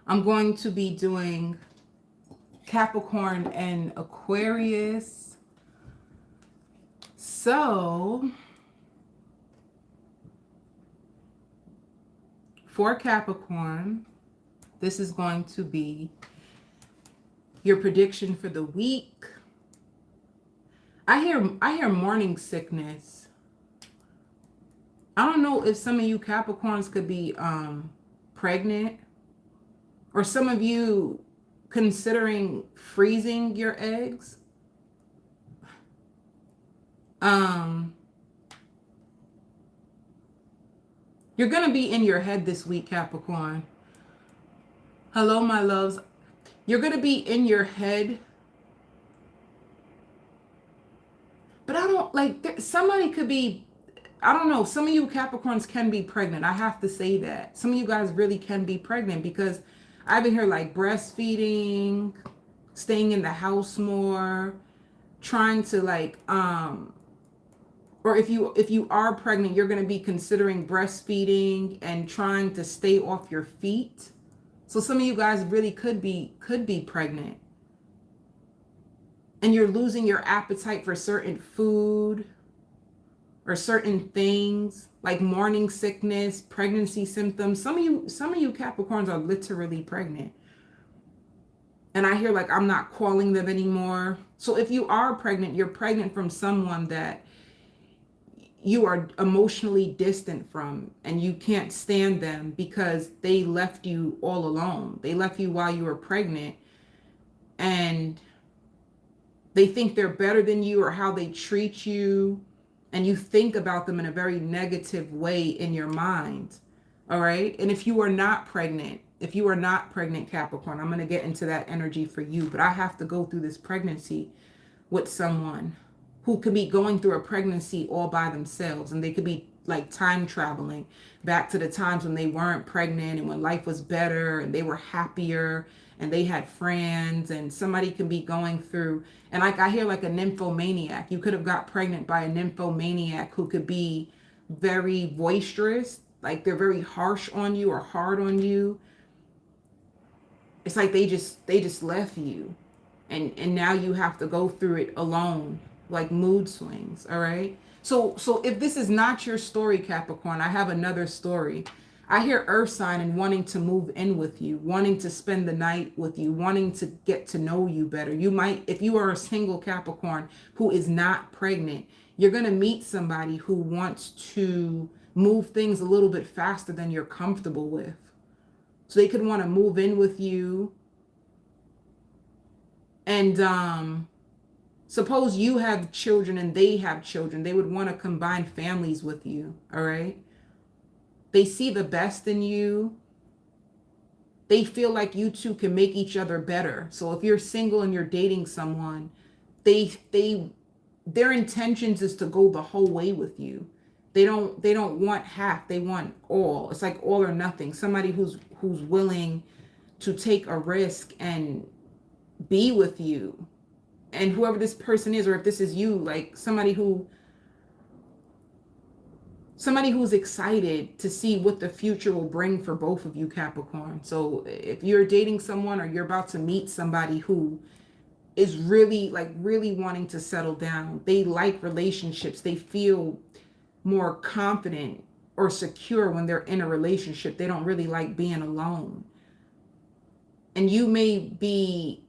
I'm going to be doing Capricorn and Aquarius. So, for Capricorn, this is going to be your prediction for the week. I hear morning sickness. I don't know if some of you Capricorns could be pregnant, or some of you considering freezing your eggs. Um you're going to be in your head this week, Capricorn. Hello, my loves. You're going to be in your head. But I don't like somebody could be, I don't know, some of you Capricorns can be pregnant. I have to say that. Some of you guys really can be pregnant because I've been here like breastfeeding, staying in the house more, trying to like or if you are pregnant, you're going to be considering breastfeeding and trying to stay off your feet. So some of you guys really could be pregnant. And you're losing your appetite for certain food or certain things like morning sickness, pregnancy symptoms. Some of you Capricorns are literally pregnant. And I hear like I'm not calling them anymore. So if you are pregnant, you're pregnant from someone that you are emotionally distant from and you can't stand them because they left you all alone. They left you while you were pregnant and they think they're better than you or how they treat you, and you think about them in a very negative way in your mind. All right. And if you are not pregnant, Capricorn, I'm going to get into that energy for you, but I have to go through this pregnancy with someone who could be going through a pregnancy all by themselves, and they could be like time traveling back to the times when they weren't pregnant and when life was better and they were happier and they had friends. And somebody can be going through, and like I hear like a nymphomaniac. You could have got pregnant by a nymphomaniac who could be very boisterous, like they're very harsh on you or hard on you. It's like they just left you, and now you have to go through it alone, like mood swings. All right. So if this is not your story, Capricorn, I have another story. I hear earth sign and wanting to move in with you, wanting to spend the night with you, wanting to get to know you better. You might, if you are a single Capricorn who is not pregnant, you're going to meet somebody who wants to move things a little bit faster than you're comfortable with. So they could want to move in with you. And suppose you have children and they have children, they would want to combine families with you. All right. They see the best in you. They feel like you two can make each other better. So if you're single and you're dating someone, they their intentions is to go the whole way with you. They don't want half, they want all. It's like all or nothing. Somebody who's willing to take a risk and be with you. And whoever this person is, or if this is you, like somebody who's excited to see what the future will bring for both of you, Capricorn. So if you're dating someone or you're about to meet somebody who is really wanting to settle down, they like relationships, they feel more confident or secure when they're in a relationship. They don't really like being alone. And you may be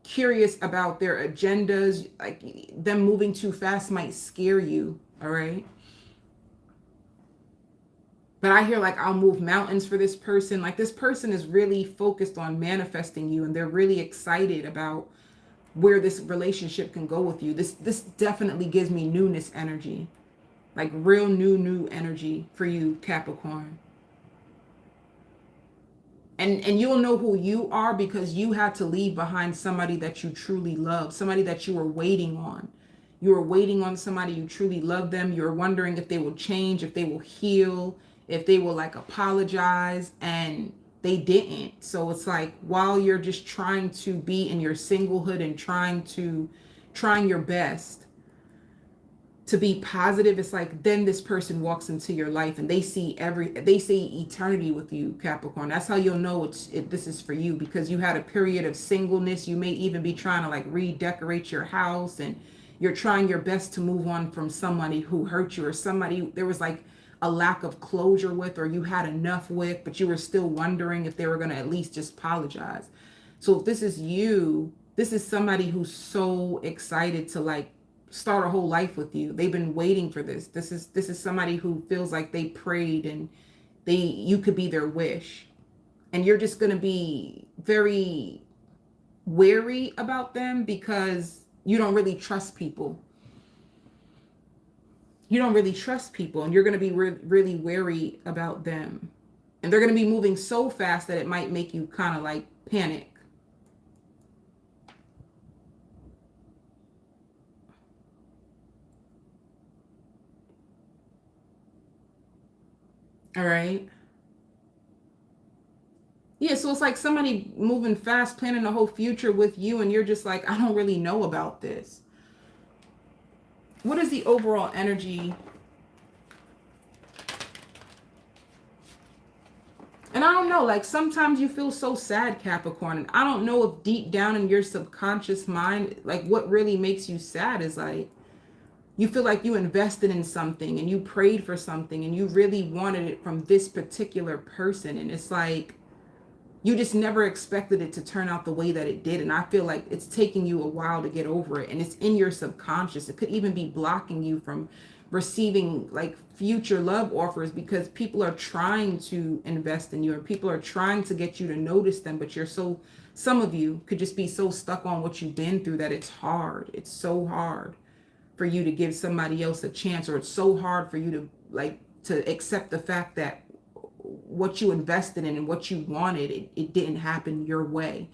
curious about their agendas, like them moving too fast might scare you. All right. But I hear like I'll move mountains for this person. Like this person is really focused on manifesting you and they're really excited about where this relationship can go with you. This definitely gives me newness energy. Like real new energy for you, Capricorn. And you'll know who you are because you had to leave behind somebody that you truly love, somebody that you were waiting on. You were waiting on somebody, you truly love them. You're wondering if they will change, if they will heal, if they will like apologize, and they didn't. So it's like while you're just trying to be in your singlehood and trying your best to be positive, it's like then this person walks into your life and they see eternity with you, Capricorn. That's how you'll know this is for you, because you had a period of singleness. You may even be trying to like redecorate your house, and you're trying your best to move on from somebody who hurt you, or somebody there was like a lack of closure with, or you had enough with, but you were still wondering if they were going to at least just apologize. So if this is you, this is somebody who's so excited to like start a whole life with you. They've been waiting for this. This is somebody who feels like they prayed and you could be their wish. And you're just going to be very wary about them because you don't really trust people. You don't really trust people, and you're going to be really wary about them. And they're going to be moving so fast that it might make you kind of like panic. All right. Yeah, so it's like somebody moving fast, planning the whole future with you, and you're just like, I don't really know about this. What is the overall energy? And I don't know, like sometimes you feel so sad, Capricorn, and I don't know if deep down in your subconscious mind, like what really makes you sad is like, you feel like you invested in something and you prayed for something and you really wanted it from this particular person. And it's like, you just never expected it to turn out the way that it did. And I feel like it's taking you a while to get over it. And it's in your subconscious. It could even be blocking you from receiving like future love offers, because people are trying to invest in you, or people are trying to get you to notice them. But some of you could just be so stuck on what you've been through that it's hard. It's so hard for you to give somebody else a chance, or it's so hard for you to accept the fact that what you invested in and what you wanted, it didn't happen your way.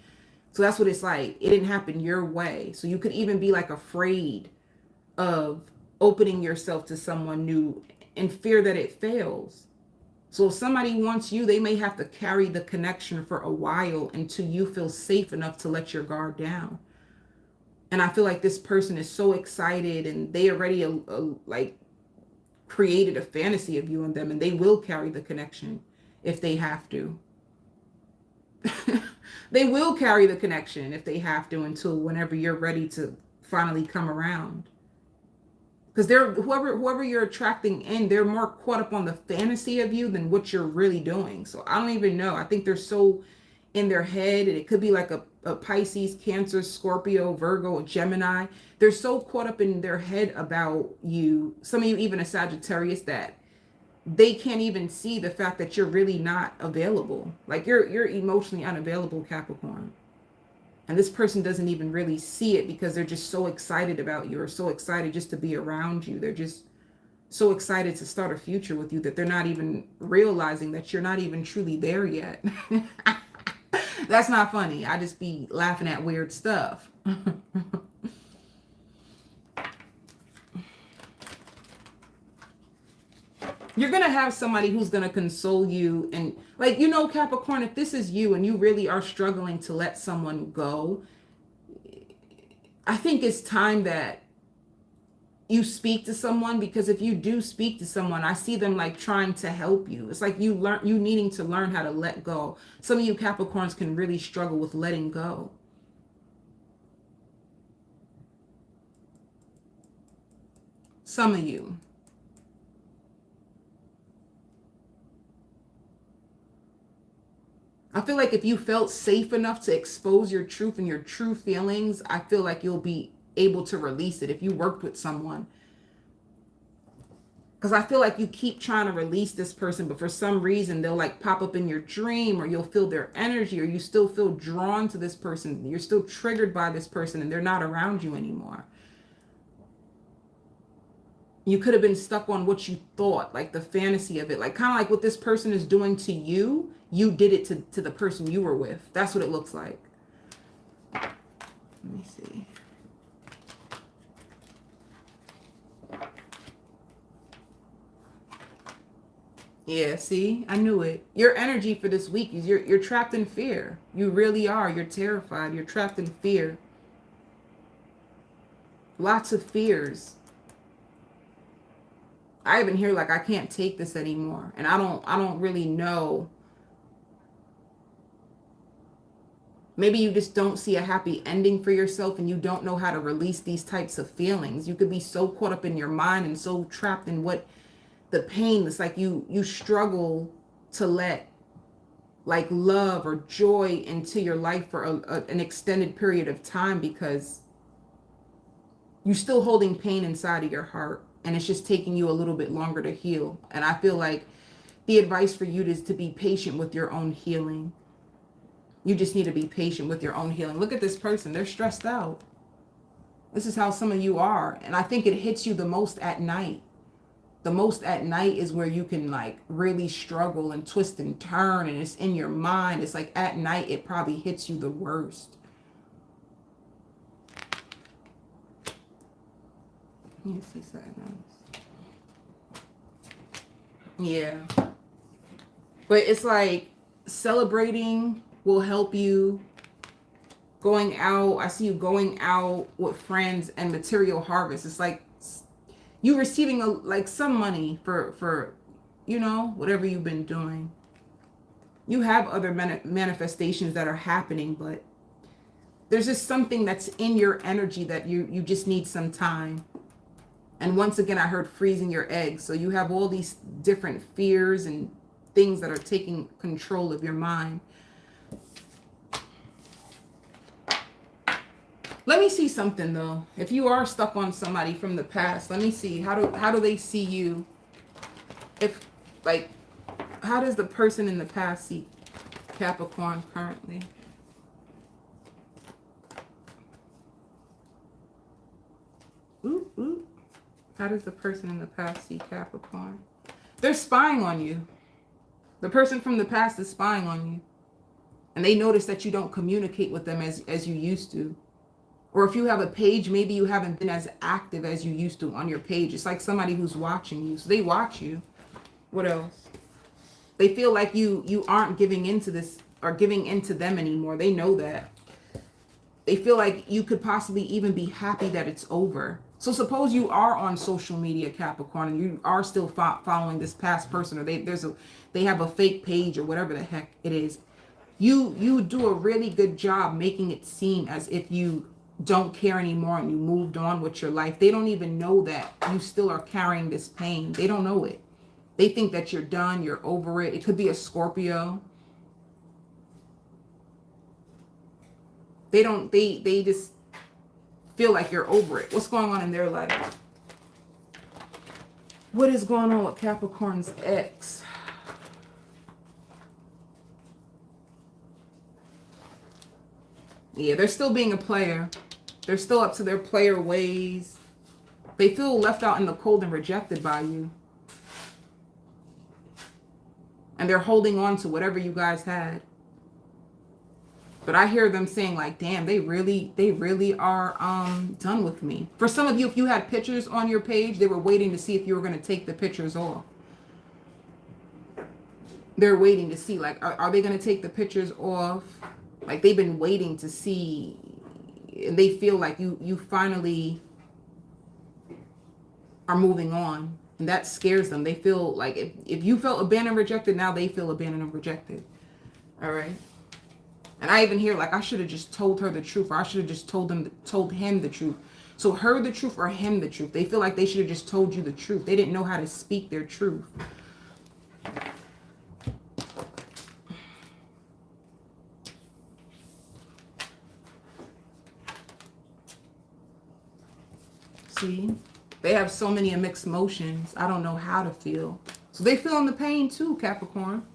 So that's what it's like. It didn't happen your way. So you could even be like afraid of opening yourself to someone new in fear that it fails. So if somebody wants you, they may have to carry the connection for a while until you feel safe enough to let your guard down. And I feel like this person is so excited, and they already like created a fantasy of you and them, and they will carry the connection if they have to. They will carry the connection if they have to until whenever you're ready to finally come around. Because whoever you're attracting in, they're more caught up on the fantasy of you than what you're really doing. So I don't even know. I think they're so in their head, and it could be like a Pisces, Cancer, Scorpio, Virgo, Gemini. They're so caught up in their head about you. Some of you even a Sagittarius, that they can't even see the fact that you're really not available. Like you're emotionally unavailable, Capricorn. And this person doesn't even really see it because they're just so excited about you, or so excited just to be around you. They're just so excited to start a future with you that they're not even realizing that you're not even truly there yet. That's not funny. I just be laughing at weird stuff. You're going to have somebody who's going to console you. And like, Capricorn, if this is you and you really are struggling to let someone go, I think it's time that you speak to someone, because if you do speak to someone, I see them like trying to help you. It's like you needing to learn how to let go. Some of you Capricorns can really struggle with letting go. Some of you. I feel like if you felt safe enough to expose your truth and your true feelings, I feel like you'll be able to release it if you worked with someone. Because I feel like you keep trying to release this person, but for some reason they'll like pop up in your dream, or you'll feel their energy, or you still feel drawn to this person. You're still triggered by this person, and they're not around you anymore. You could have been stuck on what you thought, like the fantasy of it, like kind of like what this person is doing to you. You did it to the person you were with. That's what it looks like. Let me see. Yeah, see, I knew it. Your energy for this week is you're trapped in fear. You really are. You're terrified. You're trapped in fear. Lots of fears. I even hear like, I can't take this anymore. And I don't really know. Maybe you just don't see a happy ending for yourself and you don't know how to release these types of feelings. You could be so caught up in your mind and so trapped in what the pain. It's like you struggle to let like love or joy into your life for an extended period of time because you're still holding pain inside of your heart and it's just taking you a little bit longer to heal. And I feel like the advice for you is to be patient with your own healing. You just need to be patient with your own healing. Look at this person. They're stressed out. This is how some of you are. And I think it hits you the most at night. The most at night is where you can like really struggle and twist and turn and it's in your mind. It's like at night, it probably hits you the worst. Let me see something else. Yeah. But it's like celebrating will help you. Going out, I see you going out with friends and material harvest. It's like you receiving like some money for you know, whatever you've been doing. You have other manifestations that are happening, but there's just something that's in your energy that you just need some time. And once again, I heard freezing your eggs. So you have all these different fears and things that are taking control of your mind. Let me see something though. If you are stuck on somebody from the past, let me see. How do they see you? If like, how does the person in the past see Capricorn currently? Ooh, ooh. How does the person in the past see Capricorn? They're spying on you. The person from the past is spying on you. And they notice that you don't communicate with them as you used to. Or if you have a page, maybe you haven't been as active as you used to on your page. It's like somebody who's watching you. So they watch you. What else? They feel like you aren't giving into this or giving into them anymore. They know that. They feel like you could possibly even be happy that it's over. So suppose you are on social media, Capricorn, and you are still following this past person, or they have a fake page or whatever the heck it is. You do a really good job making it seem as if you don't care anymore and you moved on with your life. They don't even know that you still are carrying this pain. They don't know it. They think that you're done, you're over it. It could be a Scorpio. They just feel like you're over it. What's going on in their life? What is going on with Capricorn's ex? Yeah, they're still being a player. They're still up to their player ways. They feel left out in the cold and rejected by you. And they're holding on to whatever you guys had. But I hear them saying like, damn, they really are done with me. For some of you, if you had pictures on your page, they were waiting to see if you were going to take the pictures off. They're waiting to see, like, are they going to take the pictures off? Like, they've been waiting to see, and they feel like you finally are moving on. And that scares them. They feel like if you felt abandoned and rejected, now they feel abandoned and rejected. All right. And I even hear like, I should have just told her the truth, or I should have just told him the truth. So her the truth or him the truth. They feel like they should have just told you the truth. They didn't know how to speak their truth. See? They have so many mixed emotions. I don't know how to feel. So they feeling the pain too, Capricorn.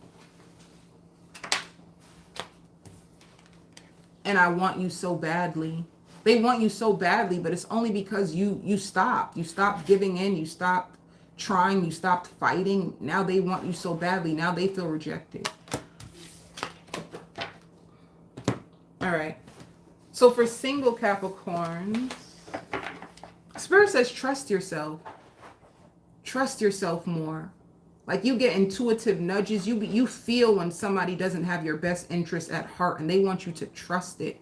And I want you so badly. They want you so badly, but it's only because you stopped. You stopped giving in. You stopped trying. You stopped fighting. Now they want you so badly. Now they feel rejected. All right. So for single Capricorns, Spirit says trust yourself. Trust yourself more. Like you get intuitive nudges. You feel when somebody doesn't have your best interest at heart and they want you to trust it.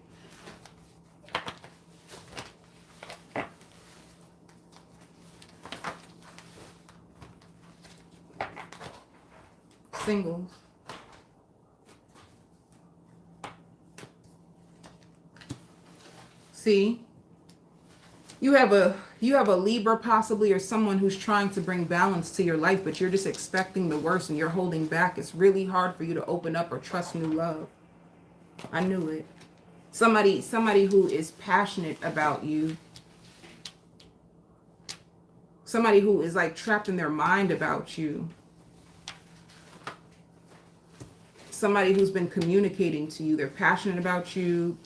singles. See? You have a Libra possibly, or someone who's trying to bring balance to your life, but you're just expecting the worst and you're holding back. It's really hard for you to open up or trust new love. I knew it. Somebody who is passionate about you. Somebody who is like trapped in their mind about you. Somebody who's been communicating to you. They're passionate about you.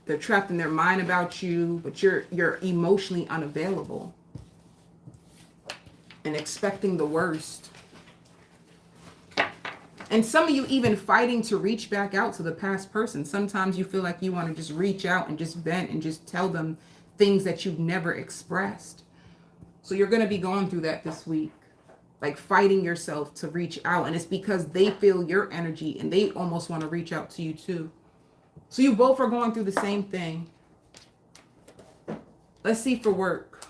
They're trapped in their mind about you, but you're emotionally unavailable and expecting the worst. And some of you even fighting to reach back out to the past person. Sometimes you feel like you want to just reach out and just vent and just tell them things that you've never expressed. So you're going to be going through that this week, like fighting yourself to reach out. And it's because they feel your energy and they almost want to reach out to you too. So you both are going through the same thing. Let's see for work.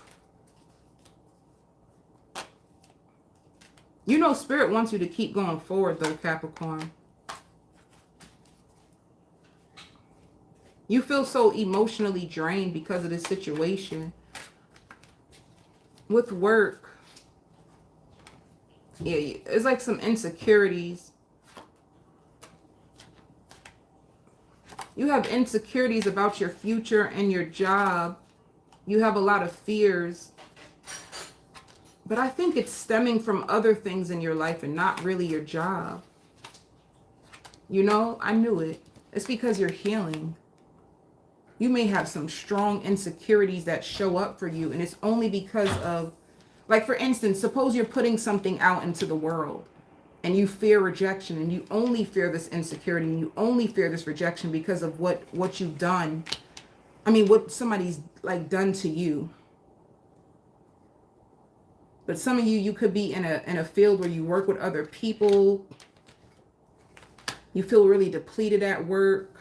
You know, Spirit wants you to keep going forward though, Capricorn. You feel so emotionally drained because of this situation. With work, yeah, it's like some insecurities. You have insecurities about your future and your job. You have a lot of fears. But I think it's stemming from other things in your life and not really your job. You know, I knew it. It's because you're healing. You may have some strong insecurities that show up for you. And it's only because of, like, for instance, suppose you're putting something out into the world. And you fear rejection, and you only fear this insecurity, and you only fear this rejection because of what you've done. I mean, what somebody's like done to you. But some of you could be in a field where you work with other people. You feel really depleted at work.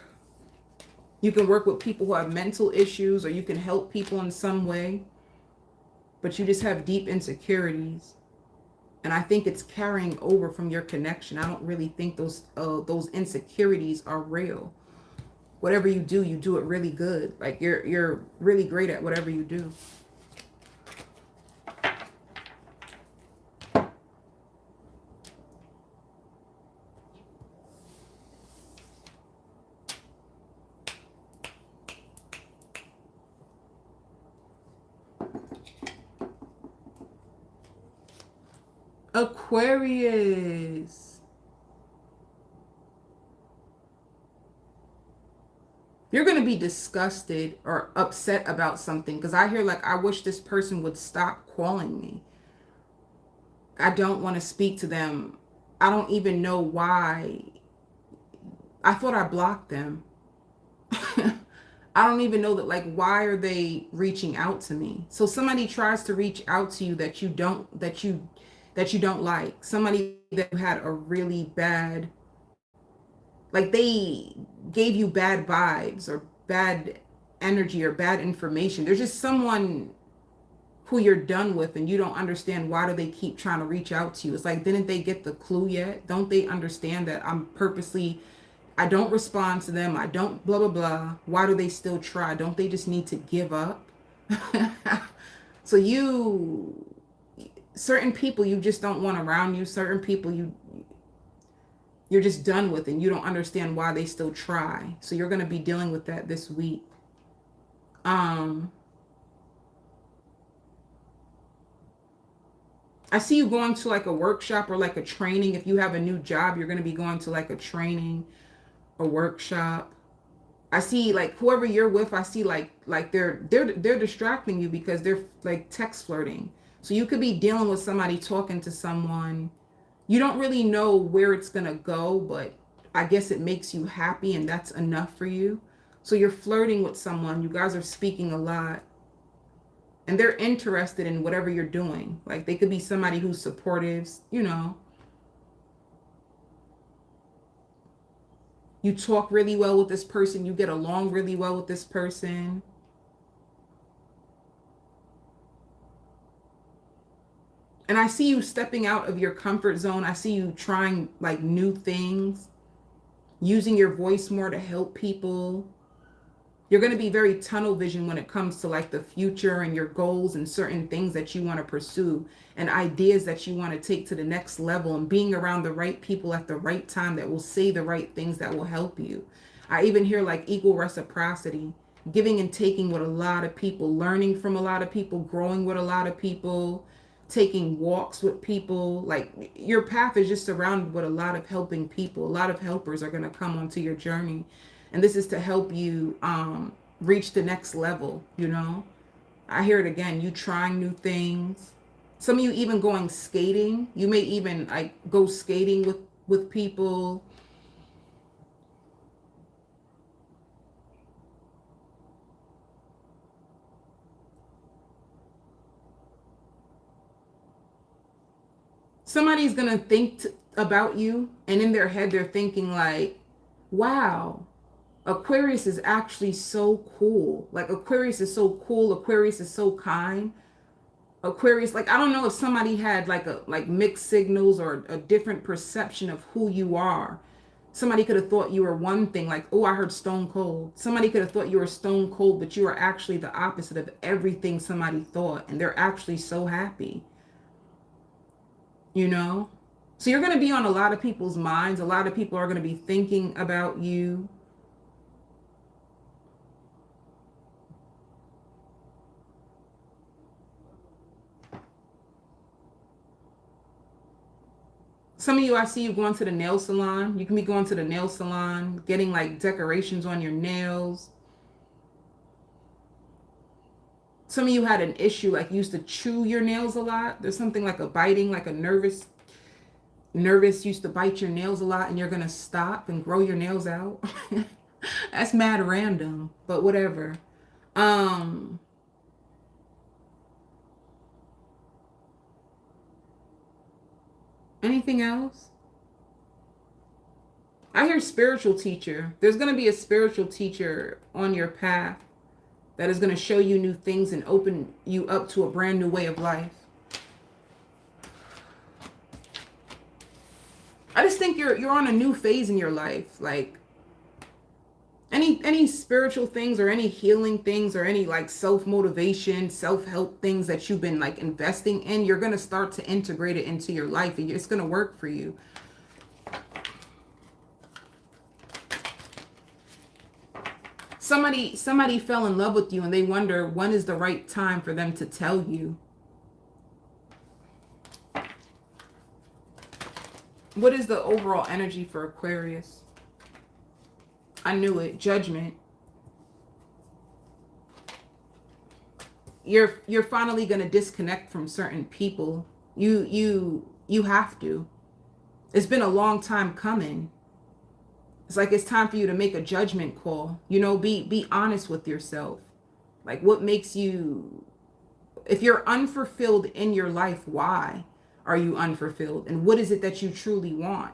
You can work with people who have mental issues, or you can help people in some way. But you just have deep insecurities. And I think it's carrying over from your connection. I don't really think those insecurities are real. Whatever you do it really good. Like you're really great at whatever you do. Aquarius. You're going to be disgusted or upset about something, because I hear like, I wish this person would stop calling me. I don't want to speak to them. I don't even know why. I thought I blocked them. I don't even know that, like, why are they reaching out to me? So somebody tries to reach out to you that you don't like. Somebody that had a really bad, like they gave you bad vibes or bad energy or bad information. There's just someone who you're done with and you don't understand why do they keep trying to reach out to you. It's like, didn't they get the clue yet? Don't they understand that I don't respond to them. I don't blah, blah, blah. Why do they still try? Don't they just need to give up? So certain people you just don't want around you. Certain people you're just done with, and you don't understand why they still try. So you're going to be dealing with that this week. I see you going to like a workshop or like a training. If you have a new job, you're going to be going to like a training, a workshop. I see like whoever you're with, I see like they're distracting you because they're like text flirting. So you could be dealing with somebody, talking to someone. You don't really know where it's going to go, but I guess it makes you happy and that's enough for you. So you're flirting with someone. You guys are speaking a lot. And they're interested in whatever you're doing. Like they could be somebody who's supportive, you know. You talk really well with this person. You get along really well with this person. And I see you stepping out of your comfort zone. I see you trying like new things, using your voice more to help people. You're going to be very tunnel vision when it comes to like the future and your goals and certain things that you want to pursue and ideas that you want to take to the next level, and being around the right people at the right time that will say the right things that will help you. I even hear like equal reciprocity, giving and taking with a lot of people, learning from a lot of people, growing with a lot of people, taking walks with people. Like your path is just surrounded with a lot of helping people. A lot of helpers are going to come onto your journey, and this is to help you reach the next level. You know, I hear it again, you trying new things. Some of you even going skating. You may even like go skating with people. Somebody's gonna think about you, and in their head they're thinking like, wow, Aquarius is actually so cool. Like Aquarius is so cool. Aquarius is so kind. Aquarius, like I don't know if somebody had like mixed signals or a different perception of who you are. Somebody could have thought you were one thing, like, oh, I heard stone cold. Somebody could have thought you were stone cold, but you are actually the opposite of everything somebody thought, and they're actually so happy. You know? So you're going to be on a lot of people's minds. A lot of people are going to be thinking about you. Some of you, I see you going to the nail salon. You can be going to the nail salon, getting like decorations on your nails. Some of you had an issue, like you used to chew your nails a lot. There's something like a biting, like a nervous used to bite your nails a lot, and you're going to stop and grow your nails out. That's mad random, but whatever. Anything else? I hear spiritual teacher. There's going to be a spiritual teacher on your path that is going to show you new things and open you up to a brand new way of life. I just think you're on a new phase in your life. Like any spiritual things or any healing things or any like self-motivation, self-help things that you've been like investing in, you're going to start to integrate it into your life, and it's going to work for you. Somebody fell in love with you, and they wonder when is the right time for them to tell you. What is the overall energy for Aquarius? I knew it. Judgment. You're finally going to disconnect from certain people. You have to. It's been a long time coming. It's like it's time for you to make a judgment call. You know, be honest with yourself. Like what makes you, if you're unfulfilled in your life, why are you unfulfilled? And what is it that you truly want?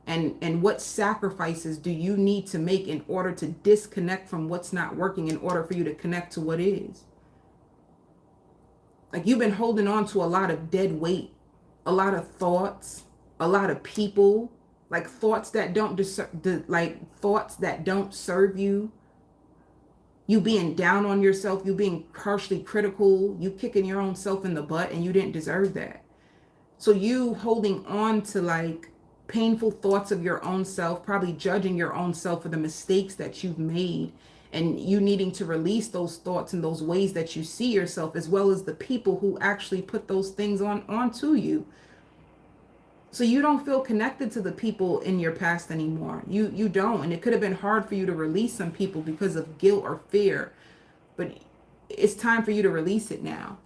And what sacrifices do you need to make in order to disconnect from what's not working in order for you to connect to what is? Like you've been holding on to a lot of dead weight, a lot of thoughts, a lot of people, like thoughts that don't thoughts that don't serve you. You being down on yourself, you being harshly critical, you kicking your own self in the butt, and you didn't deserve that. So you holding on to like painful thoughts of your own self, probably judging your own self for the mistakes that you've made, and you needing to release those thoughts and those ways that you see yourself, as well as the people who actually put those things onto you. So you don't feel connected to the people in your past anymore. You don't. And it could have been hard for you to release some people because of guilt or fear. But it's time for you to release it now.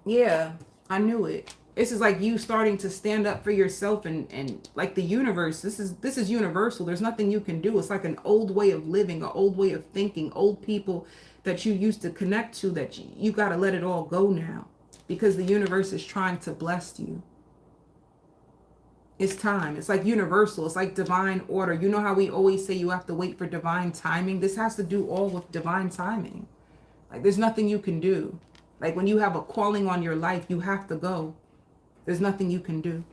Yeah, I knew it. This is like you starting to stand up for yourself, and like the universe, this is universal. There's nothing you can do. It's like an old way of living, an old way of thinking, old people that you used to connect to, that you got to let it all go now. Because the universe is trying to bless you. It's time. It's like universal. It's like divine order. You know how we always say you have to wait for divine timing? This has to do all with divine timing. Like there's nothing you can do. Like when you have a calling on your life, you have to go. There's nothing you can do.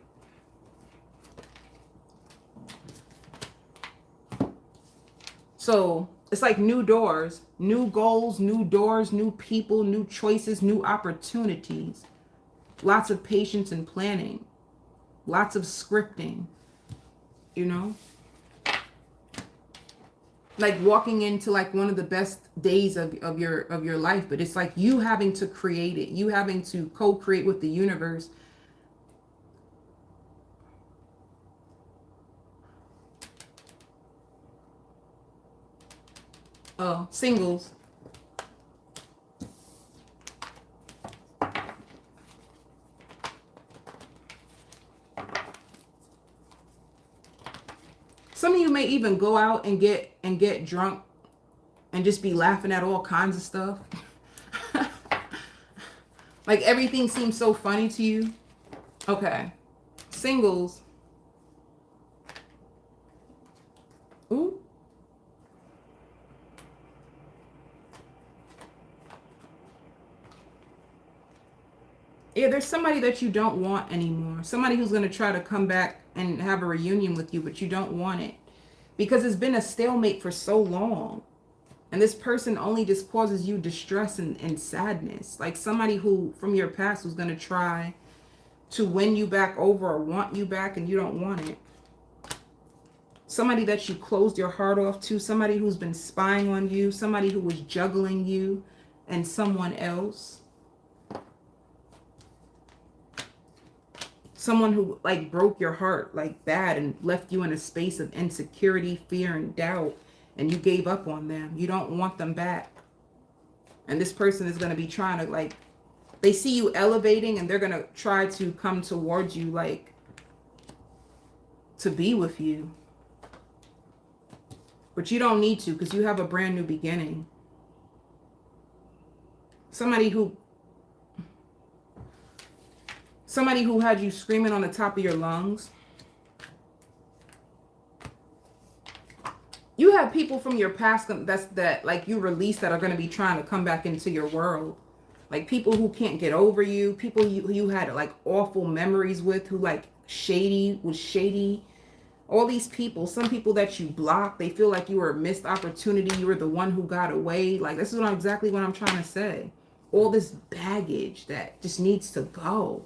So it's like new doors, new goals, new doors, new people, new choices, new opportunities. Lots of patience and planning. Lots of scripting, you know? Like walking into like one of the best days of your life, but it's like you having to create it, you having to co-create with the universe. Oh, singles. Some of you may even go out and get drunk and just be laughing at all kinds of stuff. Like everything seems so funny to you. Okay. Singles. Ooh. Yeah, there's somebody that you don't want anymore. Somebody who's going to try to come back and have a reunion with you, but you don't want it. Because it's been a stalemate for so long. And this person only just causes you distress and sadness. Like somebody who from your past was going to try to win you back over or want you back and you don't want it. Somebody that you closed your heart off to. Somebody who's been spying on you. Somebody who was juggling you and someone else. Someone who like broke your heart like bad and left you in a space of insecurity, fear, and doubt. And you gave up on them. You don't want them back. And this person is going to be trying to like, they see you elevating and they're going to try to come towards you like to be with you. But you don't need to because you have a brand new beginning. Somebody who had you screaming on the top of your lungs. You have people from your past that like you released that are going to be trying to come back into your world. Like people who can't get over you, people you had like awful memories with, who like was shady. All these people, some people that you blocked, they feel like you were a missed opportunity. You were the one who got away. Like this is exactly what I'm trying to say. All this baggage that just needs to go.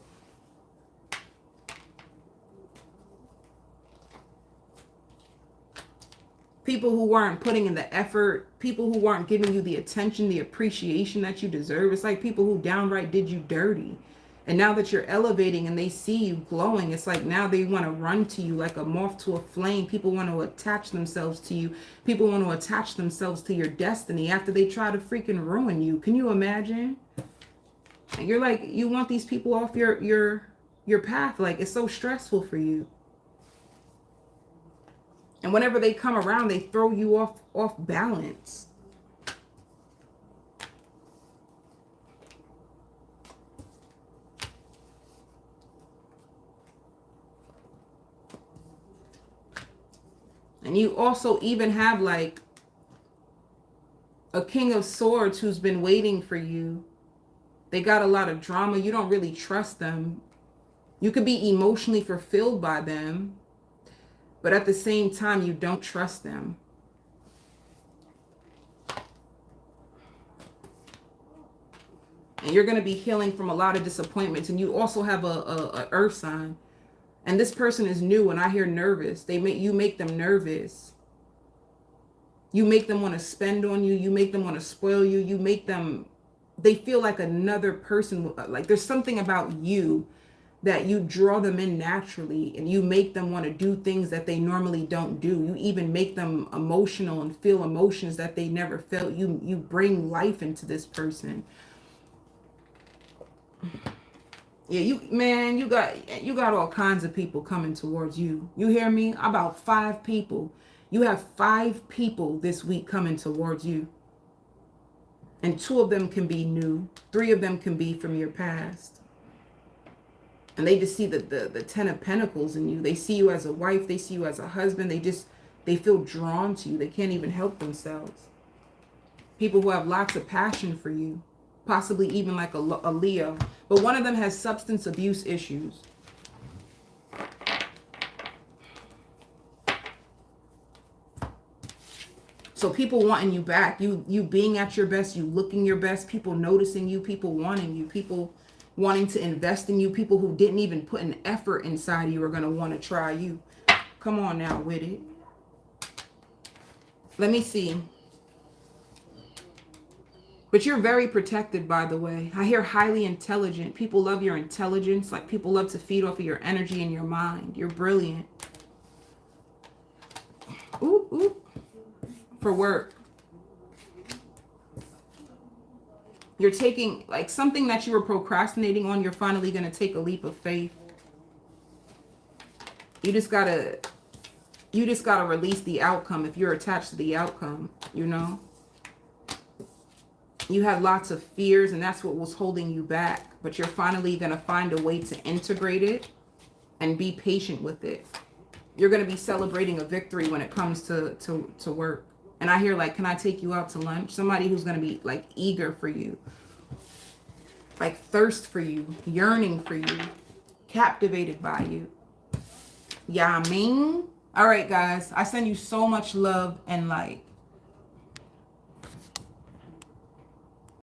People who weren't putting in the effort, people who weren't giving you the attention, the appreciation that you deserve. It's like people who downright did you dirty. And now that you're elevating and they see you glowing, it's like now they want to run to you like a moth to a flame. People want to attach themselves to you. People want to attach themselves to your destiny after they try to freaking ruin you. Can you imagine? And you're like, you want these people off your path. Like it's so stressful for you. And whenever they come around, they throw you off balance. And you also even have like a King of Swords who's been waiting for you. They got a lot of drama. You don't really trust them. You could be emotionally fulfilled by them. But at the same time, you don't trust them. And you're going to be healing from a lot of disappointments. And you also have a earth sign. And this person is new, and I hear nervous. You make them nervous. You make them want to spend on you. You make them want to spoil you. You make them, they feel like another person. Like there's something about you that you draw them in naturally, and you make them want to do things that they normally don't do. You even make them emotional and feel emotions that they never felt. You bring life into this person. Yeah, you got all kinds of people coming towards you. You hear me? About 5 people. You have 5 people this week coming towards you. And 2 of them can be new. 3 of them can be from your past. And they just see the 10 of Pentacles in you. They see you as a wife. They see you as a husband. They feel drawn to you. They can't even help themselves. People who have lots of passion for you. possibly even like a Leo. But one of them has substance abuse issues. So people wanting you back, you being at your best, you looking your best, people noticing you, people wanting you, people wanting to invest in you, people who didn't even put an effort inside you are going to want to try you. Come on now with it. Let me see. But you're very protected, by the way. I hear highly intelligent. People love your intelligence. Like people love to feed off of your energy and your mind. You're brilliant. Ooh, ooh. For work. You're taking, like, something that you were procrastinating on, you're finally going to take a leap of faith. You just gotta release the outcome if you're attached to the outcome, you know? You had lots of fears and that's what was holding you back, but you're finally going to find a way to integrate it and be patient with it. You're going to be celebrating a victory when it comes to work. And I hear, like, can I take you out to lunch? Somebody who's going to be, like, eager for you. Like, thirst for you. Yearning for you. Captivated by you. Yeah, I mean. All right, guys. I send you so much love and light.